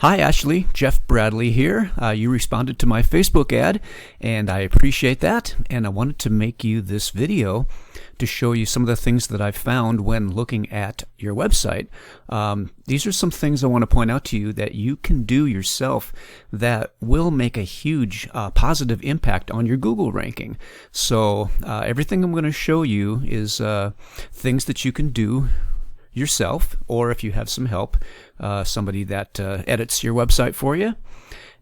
Hi, Ashley. Jeff Bradley here. You responded to my Facebook ad, and I appreciate that. And I wanted to make you this video to show you some of the things that I've found when looking at your website. These are some things I want to point out to you that you can do yourself that will make a huge positive impact on your Google ranking. So everything I'm going to show you is things that you can do yourself, or if you have some help, somebody that edits your website for you.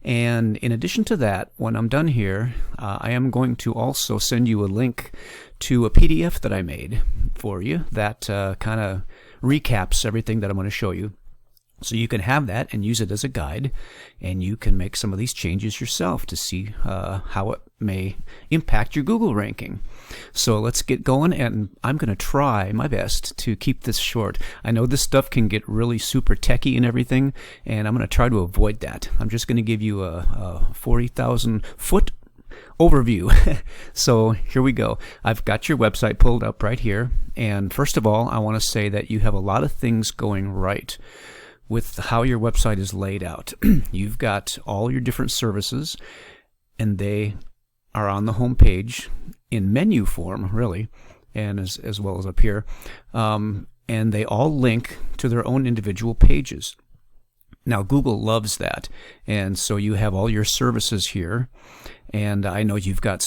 And in addition to that, when I'm done here, I am going to also send you a link to a PDF that I made for you that kind of recaps everything that I'm going to show you. So you can have that and use it as a guide, and you can make some of these changes yourself to see how it may impact your Google ranking. So let's get going, and I'm going to try my best to keep this short. I know this stuff can get really super techy and everything, and I'm going to try to avoid that. I'm just going to give you a 40,000 foot overview. So here we go. I've got your website pulled up right here, and first of all, I want to say that you have a lot of things going right with how your website is laid out. You've got all your different services, and they are on the home page in menu form, really, and as well as up here. And they all link to their own individual pages. Now, Google loves that, and so you have all your services here, and I know you've got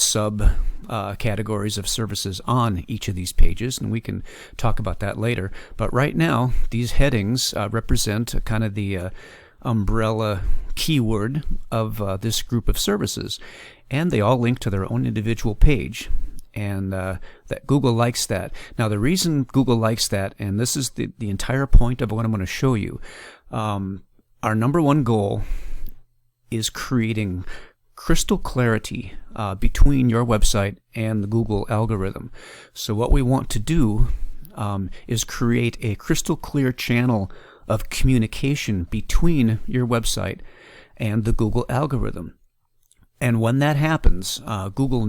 categories of services on each of these pages, and we can talk about that later. But right now, these headings represent kind of the umbrella keyword of this group of services, and they all link to their own individual page. And that Google likes that. Now, the reason Google likes that, and this is the entire point of what I'm going to show you, our number one goal is creating crystal clarity between your website and the Google algorithm. So what we want to do is create a crystal clear channel of communication between your website and the Google algorithm. And when that happens, Google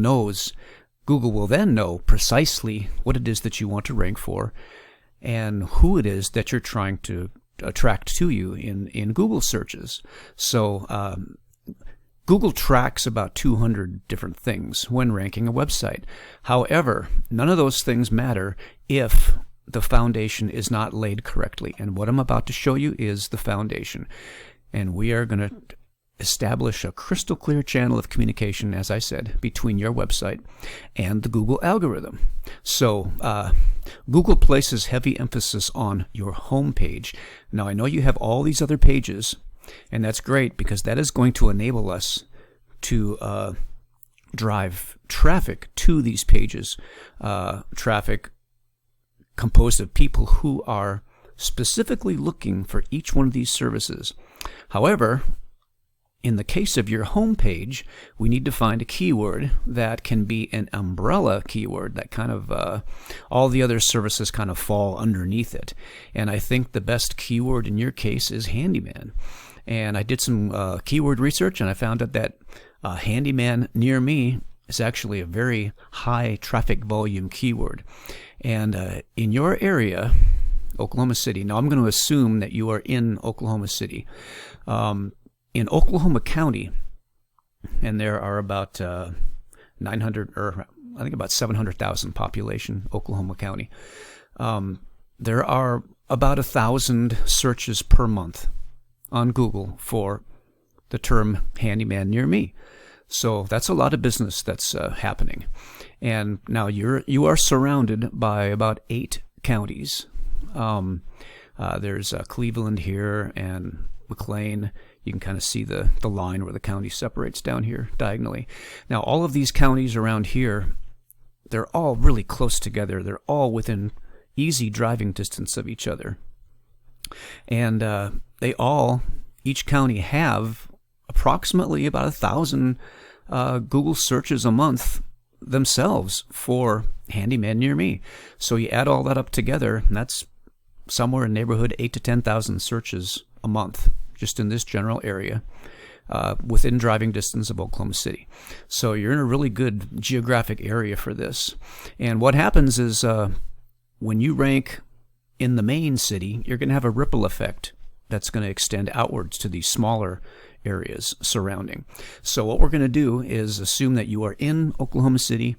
will then know precisely what it is that you want to rank for and who it is that you're trying to attract to you in Google searches. So Google tracks about 200 different things when ranking a website. However, none of those things matter if the foundation is not laid correctly. And what I'm about to show you is the foundation. And we are going to establish a crystal clear channel of communication, as I said, between your website and the Google algorithm. So Google places heavy emphasis on your home page. Now, I know you have all these other pages, and that's great because that is going to enable us to drive traffic to these pages, traffic composed of people who are specifically looking for each one of these services. However, in the case of your home page, we need to find a keyword that can be an umbrella keyword that kind of all the other services kind of fall underneath it. And I think the best keyword in your case is handyman. And I did some keyword research, and I found out that handyman near me is actually a very high traffic volume keyword. And in your area, Oklahoma City, now I'm going to assume that you are in Oklahoma City. In Oklahoma County, and there are about 900, or I think about 700,000 population, Oklahoma County. There are about 1,000 searches per month on Google for the term handyman near me. So that's a lot of business that's happening. And now you are surrounded by about 8 counties. There's Cleveland here and McLean. You can kind of see the line where the county separates down here diagonally. Now, all of these counties around here, they're all really close together. They're all within easy driving distance of each other. And each county have approximately about 1,000 Google searches a month themselves for handyman near me. So you add all that up together, and that's somewhere in the neighborhood 8,000 to 10,000 searches a month, just in this general area, within driving distance of Oklahoma City. So you're in a really good geographic area for this. And what happens is when you rank in the main city, you're going to have a ripple effect that's going to extend outwards to these smaller areas surrounding. So what we're going to do is assume that you are in Oklahoma City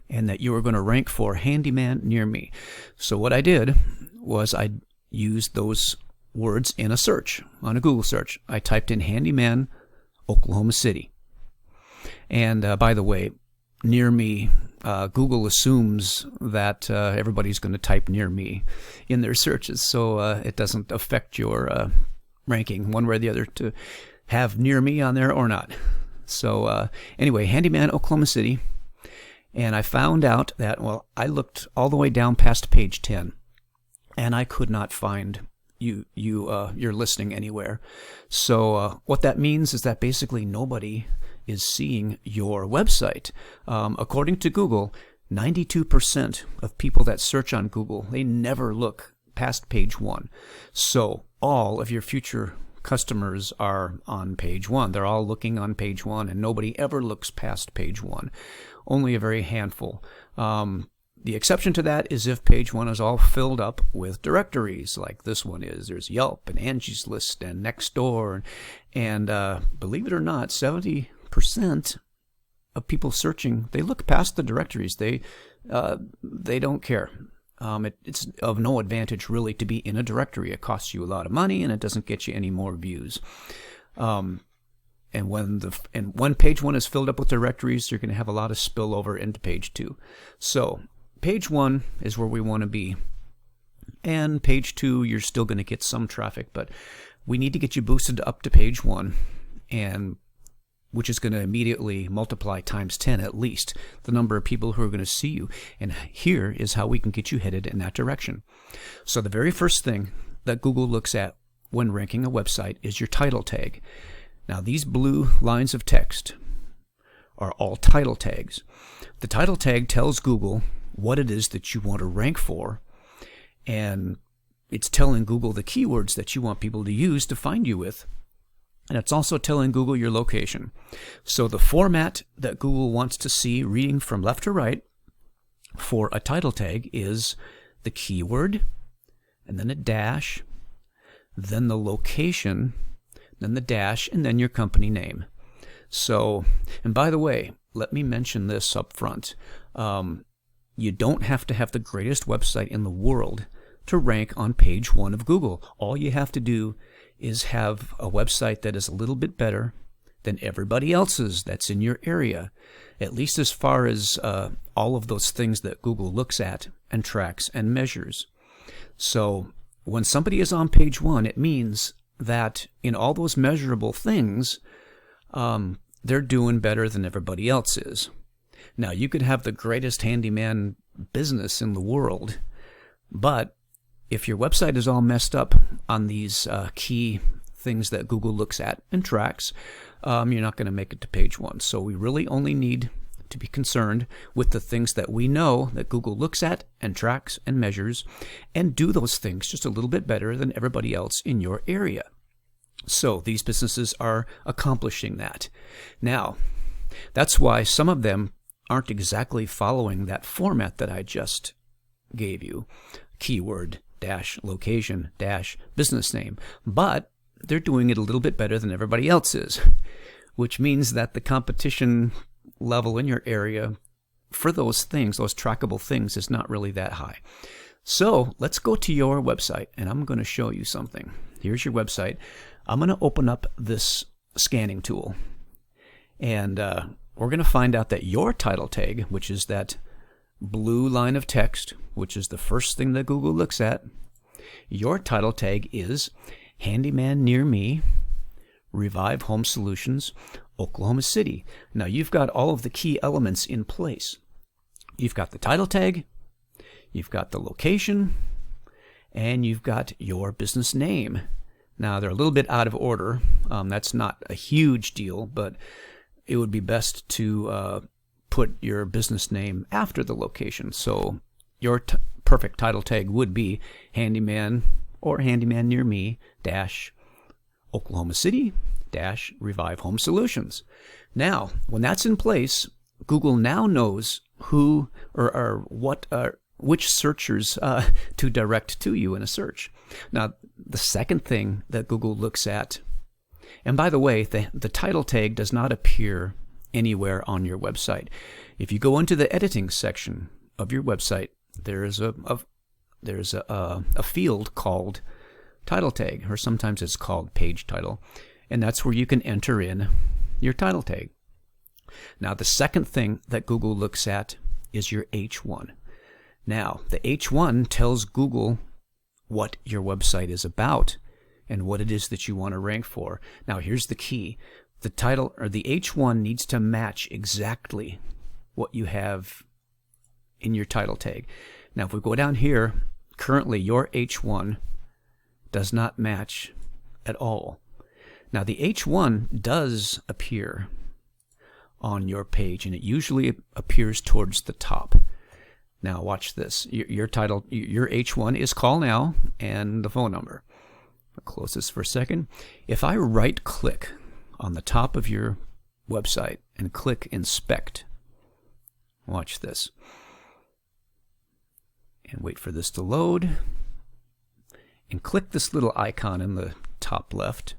and that you are going to rank for handyman near me. So what I did was I used those words in a search, on a Google search. I typed in handyman Oklahoma City. And by the way, near me, Google assumes that everybody's going to type near me in their searches, so it doesn't affect your ranking one way or the other to have near me on there or not. So anyway, handyman Oklahoma City. And I found out that, well, I looked all the way down past page 10, and I could not find your listing anywhere. So what that means is that basically nobody is seeing your website. According to Google, 92% of people that search on Google, they never look past page 1. So all of your future customers are on page 1. They're all looking on page 1, and nobody ever looks past page 1. Only a very handful. The exception to that is if page 1 is all filled up with directories, like this one is. There's Yelp and Angie's List and Nextdoor, and believe it or not, 70% of people searching, they look past the directories. They don't care. It's of no advantage really to be in a directory. It costs you a lot of money, and it doesn't get you any more views. And when page 1 is filled up with directories, you're going to have a lot of spillover into page 2. So page 1 is where we want to be. And page 2, you're still going to get some traffic, but we need to get you boosted up to page 1, and which is going to immediately multiply times 10 at least the number of people who are going to see you. And here is how we can get you headed in that direction. So the very first thing that Google looks at when ranking a website is your title tag. Now, these blue lines of text are all title tags. The title tag tells Google what it is that you want to rank for, and it's telling Google the keywords that you want people to use to find you with, and it's also telling Google your location. So the format that Google wants to see reading from left to right for a title tag is the keyword, and then a dash, then the location, then the dash, and then your company name. So, and by the way, let me mention this up front. You don't have to have the greatest website in the world to rank on page 1 of Google. All you have to do is have a website that is a little bit better than everybody else's that's in your area, at least as far as all of those things that Google looks at and tracks and measures. So when somebody is on page 1, it means that in all those measurable things, they're doing better than everybody else is. Now, you could have the greatest handyman business in the world, but if your website is all messed up on these key things that Google looks at and tracks, you're not going to make it to page 1. So we really only need to be concerned with the things that we know that Google looks at and tracks and measures, and do those things just a little bit better than everybody else in your area. So these businesses are accomplishing that. Now, that's why some of them aren't exactly following that format that I just gave you. Keyword, dash, location, dash, business name. But they're doing it a little bit better than everybody else is, which means that the competition level in your area for those things, those trackable things, is not really that high. So let's go to your website, and I'm going to show you something. Here's your website. I'm going to open up this scanning tool, and we're going to find out that your title tag, which is that blue line of text, which is the first thing that Google looks at, your title tag is Handyman Near Me, Revive Home Solutions, Oklahoma City. Now, you've got all of the key elements in place. You've got the title tag, you've got the location, and you've got your business name. Now, they're a little bit out of order. That's not a huge deal, but it would be best to put your business name after the location. So your perfect title tag would be Handyman or Handyman Near Me dash Oklahoma City dash Revive Home Solutions. Now, when that's in place, Google now knows who or what which searchers to direct to you in a search. Now, the second thing that Google looks at, and by the way, the title tag does not appear anywhere on your website. If you go into the editing section of your website, there's a field called title tag, or sometimes it's called page title, and that's where you can enter in your title tag. Now, the second thing that Google looks at is your H1. Now, the H1 tells Google what your website is about and what it is that you want to rank for. Now, here's the key. The title, or the H1, needs to match exactly what you have in your title tag. Now, if we go down here, currently your H1 does not match at all. Now, the H1 does appear on your page, and it usually appears towards the top. Now, watch this. Your title, your H1 is call now and the phone number. I'll close this for a second. If I right-click on the top of your website and click Inspect, watch this, and wait for this to load, and click this little icon in the top left.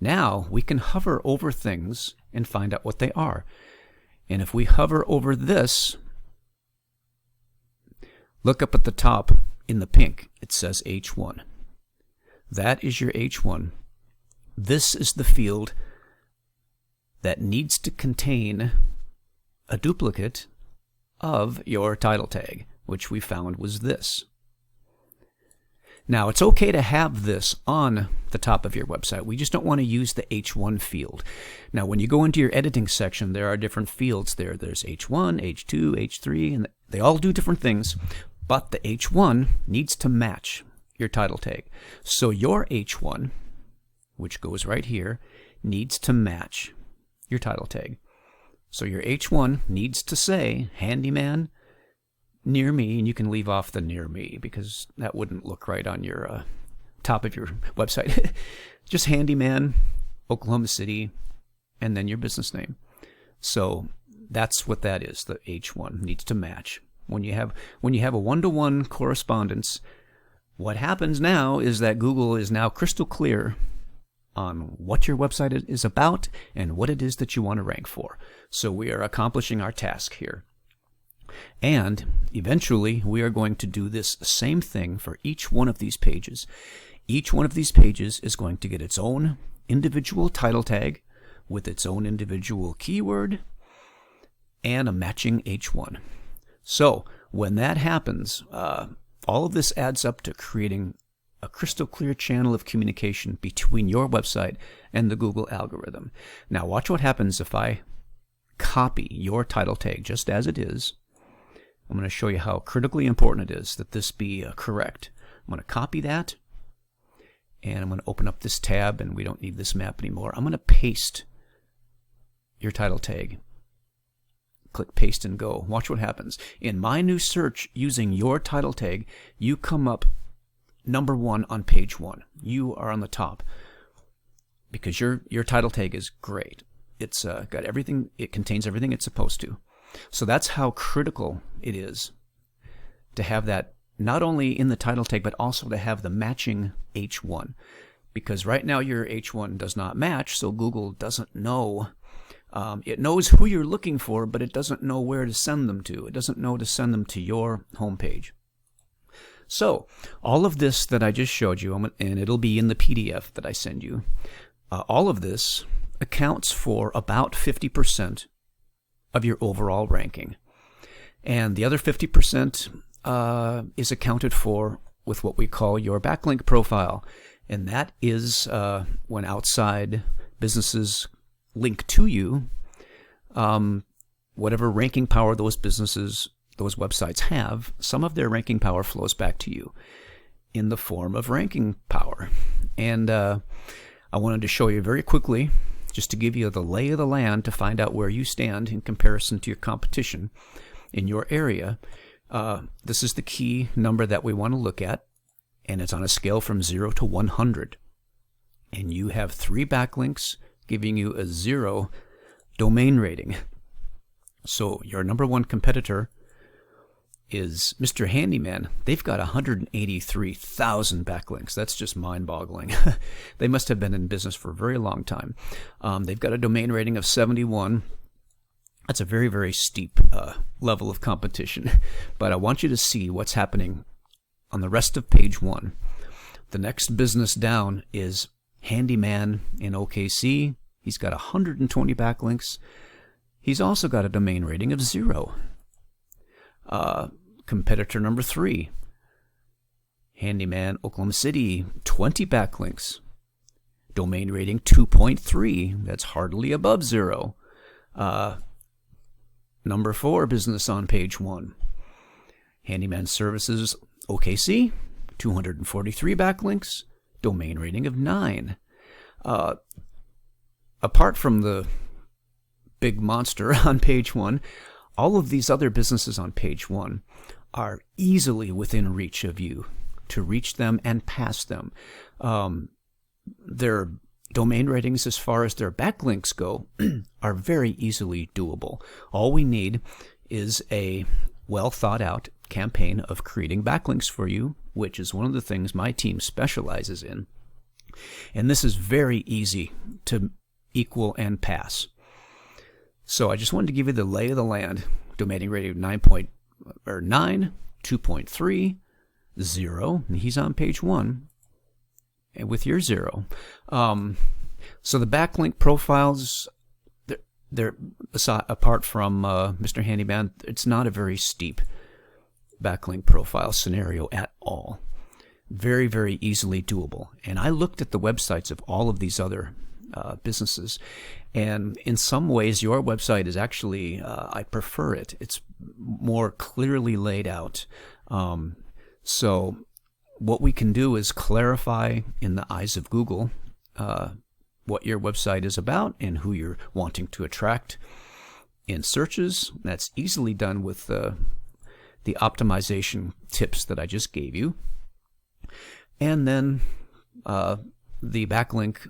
Now we can hover over things and find out what they are. And if we hover over this, look up at the top in the pink, it says H1. That is your H1. This is the field that needs to contain a duplicate of your title tag, which we found was this. Now, it's okay to have this on the top of your website. We just don't want to use the H1 field. Now, when you go into your editing section, there are different fields there. There's H1, H2, H3, and they all do different things, but the H1 needs to match your title tag. So your H1, which goes right here, needs to match your title tag. So your H1 needs to say handyman near me, and you can leave off the near me because that wouldn't look right on your top of your website. Just handyman, Oklahoma City, and then your business name. So that's what that is. The H1 needs to match. When you have a one-to-one correspondence, what happens now is that Google is now crystal clear on what your website is about and what it is that you want to rank for. So we are accomplishing our task here. And eventually we are going to do this same thing for each one of these pages. Each one of these pages is going to get its own individual title tag with its own individual keyword and a matching H1. So when that happens, all of this adds up to creating a crystal clear channel of communication between your website and the Google algorithm. Now watch what happens if I copy your title tag just as it is. I'm going to show you how critically important it is that this be correct. I'm going to copy that, and I'm going to open up this tab, and we don't need this map anymore. I'm going to paste your title tag. Click paste and go. Watch what happens. In my new search using your title tag, you come up number 1 on page 1. You are on the top because your title tag is great. It's got everything. It contains everything it's supposed to. So that's how critical it is to have that not only in the title tag, but also to have the matching H1. Because right now your H1 does not match, so Google doesn't know. It knows who you're looking for, but it doesn't know where to send them to. It doesn't know to send them to your homepage. So all of this that I just showed you, and it'll be in the PDF that I send you, all of this accounts for about 50% of your overall ranking. And the other 50% is accounted for with what we call your backlink profile. And that is when outside businesses link to you, whatever ranking power those businesses, those websites have, some of their ranking power flows back to you in the form of ranking power. And I wanted to show you very quickly, just to give you the lay of the land to find out where you stand in comparison to your competition in your area. This is the key number that we want to look at, and it's on a scale from 0 to 100. And you have 3 backlinks giving you a 0 domain rating. So your number 1 competitor is Mr. Handyman. They've got 183,000 backlinks. That's just mind-boggling. They must have been in business for a very long time. They've got a domain rating of 71. That's a very, very steep level of competition. But I want you to see what's happening on the rest of page 1. The next business down is Handyman in OKC. He's got 120 backlinks. He's also got a domain rating of 0. Competitor number 3, Handyman Oklahoma City, 20 backlinks. Domain rating 2.3. That's hardly above 0. Number 4 business on page 1, Handyman Services OKC, 243 backlinks. Domain rating of 9. Apart from the big monster on page 1, all of these other businesses on page 1 are easily within reach of you to reach them and pass them. Their domain ratings, as far as their backlinks go, are very easily doable. All we need is a well thought out campaign of creating backlinks for you, which is one of the things my team specializes in. And this is very easy to equal and pass. So I just wanted to give you the lay of the land. Domain rating of 9, 2.3, 0. And he's on page 1 and with your 0. So the backlink profiles, they're apart from Mr. Handyman, it's not a very steep backlink profile scenario at all. Very, very easily doable. And I looked at the websites of all of these other businesses, and in some ways your website is actually, I prefer it. It's more clearly laid out. So what we can do is clarify in the eyes of Google what your website is about and who you're wanting to attract in searches. That's easily done with the optimization tips that I just gave you. And then the backlink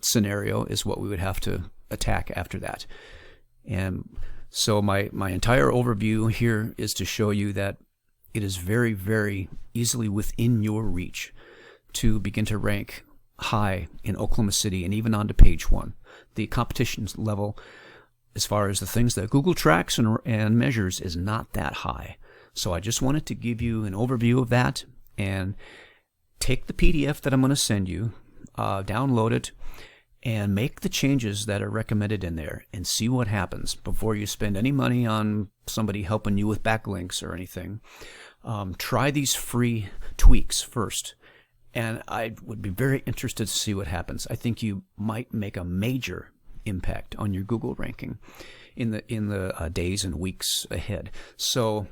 scenario is what we would have to attack after that. And so my entire overview here is to show you that it is very, very easily within your reach to begin to rank high in Oklahoma City and even onto page 1. The competition level, as far as the things that Google tracks and measures, is not that high. So I just wanted to give you an overview of that, and take the PDF that I'm going to send you, download it, and make the changes that are recommended in there and see what happens before you spend any money on somebody helping you with backlinks or anything. Try these free tweaks first, and I would be very interested to see what happens. I think you might make a major impact on your Google ranking in the days and weeks ahead. So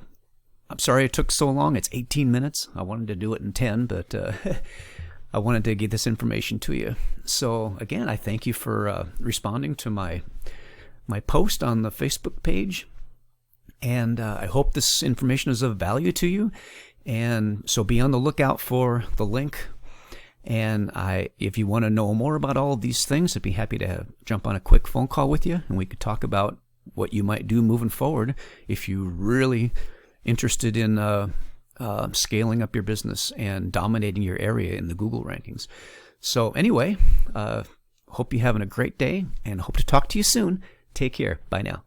I'm sorry it took so long. It's 18 minutes. I wanted to do it in 10, but I wanted to get this information to you. So again, I thank you for responding to my post on the Facebook page, and I hope this information is of value to you. And so be on the lookout for the link. And if you want to know more about all of these things, I'd be happy to jump on a quick phone call with you, and we could talk about what you might do moving forward if you're really interested in scaling up your business and dominating your area in the Google rankings. So anyway, hope you're having a great day, and hope to talk to you soon. Take care. Bye now.